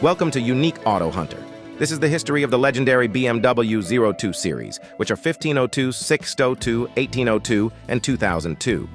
Welcome to Unique Auto Hunter. This is the history of the legendary BMW 02 series, which are 1502, 602, 1802, and 2002.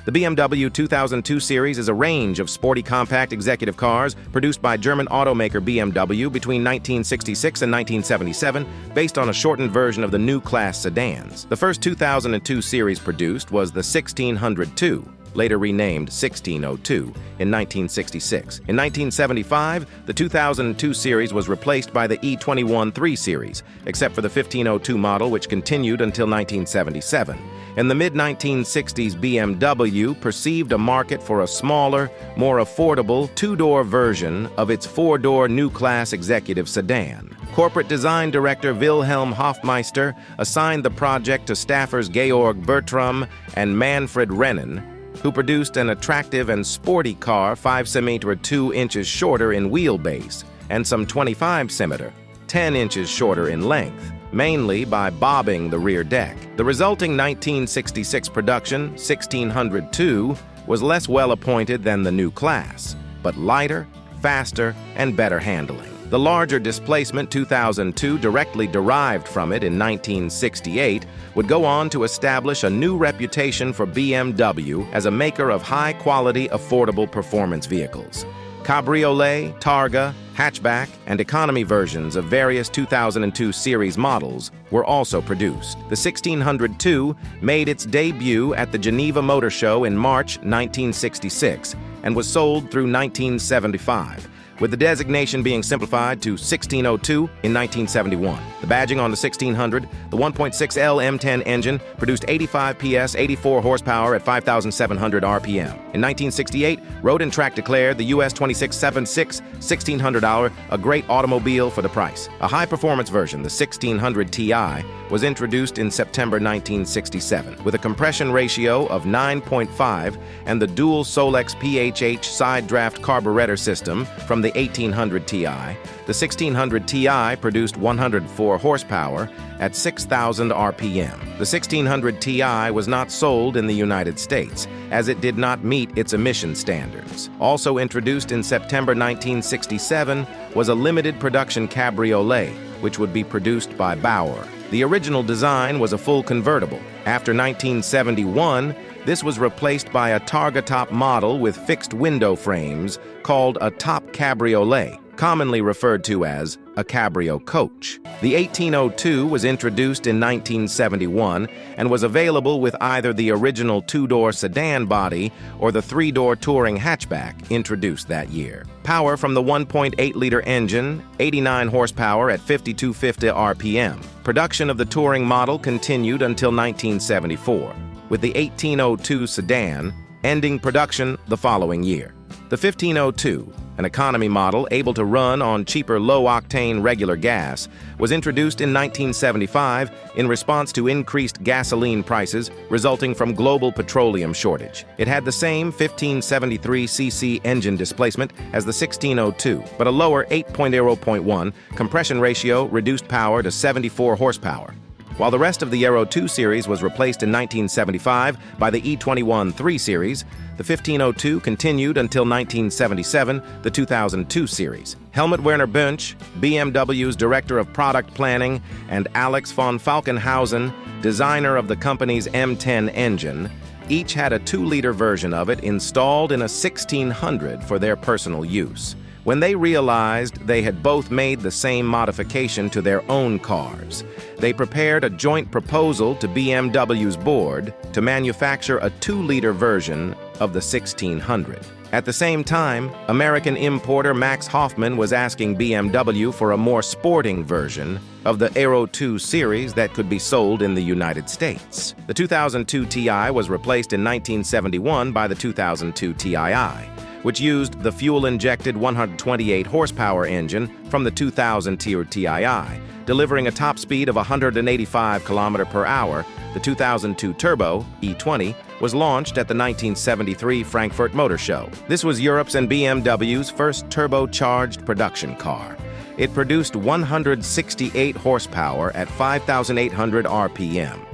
The BMW 2002 series is a range of sporty compact executive cars produced by German automaker BMW between 1966 and 1977, based on a shortened version of the new class sedans. The first 2002 series produced was the 1602, later renamed 1602, in 1966. In 1975, the 2002 series was replaced by the E21-3 series, except for the 1502 model, which continued until 1977. In the mid-1960s, BMW perceived a market for a smaller, more affordable, two-door version of its four-door new class executive sedan. Corporate design director Wilhelm Hofmeister assigned the project to staffers Georg Bertram and Manfred Rennen, who produced an attractive and sporty car 5 cm 2 inches shorter in wheelbase and some 25 cm 10 inches shorter in length, mainly by bobbing the rear deck. The resulting 1966 production 1602 was less well-appointed than the new class, but lighter, faster, and better handling. The larger displacement 2002, directly derived from it in 1968, would go on to establish a new reputation for BMW as a maker of high-quality, affordable performance vehicles. Cabriolet, Targa, hatchback, and economy versions of various 2002 series models were also produced. The 1602 made its debut at the Geneva Motor Show in March 1966 and was sold through 1975, with the designation being simplified to 1602 in 1971. The badging on the 1600, the 1.6L M10 engine produced 85 PS, 84 horsepower at 5,700 RPM. In 1968, Road and Track declared the US 2676 1600R a great automobile for the price. A high-performance version, the 1600 Ti, was introduced in September 1967, with a compression ratio of 9.5 and the dual Solex PHH side draft carburetor system from the 1800 Ti. The 1600 Ti produced 104 horsepower at 6,000 RPM. The 1600 Ti was not sold in the United States, as it did not meet its emission standards. Also introduced in September 1967 was a limited production cabriolet, which would be produced by Bauer. The original design was a full convertible. After 1971, this was replaced by a Targa top model with fixed window frames called a top cabriolet, commonly referred to as a cabrio coach. The 1802 was introduced in 1971 and was available with either the original two-door sedan body or the three-door touring hatchback introduced that year. Power from the 1.8-liter engine, 89 horsepower at 5,250 RPM. Production of the touring model continued until 1974, with the 1802 sedan ending production the following year. The 1502, an economy model able to run on cheaper low-octane regular gas, was introduced in 1975 in response to increased gasoline prices resulting from global petroleum shortage. It had the same 1573cc engine displacement as the 1602, but a lower 8.0.1 compression ratio reduced power to 74 horsepower. While the rest of the Aero 2 series was replaced in 1975 by the E21-3 series, the 1502 continued until 1977, the 2002 series. Helmut Werner Bunch, BMW's Director of Product Planning, and Alex von Falkenhausen, designer of the company's M10 engine, each had a 2-liter version of it installed in a 1600 for their personal use. When they realized they had both made the same modification to their own cars, they prepared a joint proposal to BMW's board to manufacture a 2-liter version of the 1600. At the same time, American importer Max Hoffman was asking BMW for a more sporting version of the Aero 2 series that could be sold in the United States. The 2002 Ti was replaced in 1971 by the 2002 Tii, which used the fuel-injected 128 horsepower engine from the 2000 Tii, delivering a top speed of 185 km/h. The 2002 Turbo, E20, was launched at the 1973 Frankfurt Motor Show. This was Europe's and BMW's first turbocharged production car. It produced 168 horsepower at 5,800 RPM.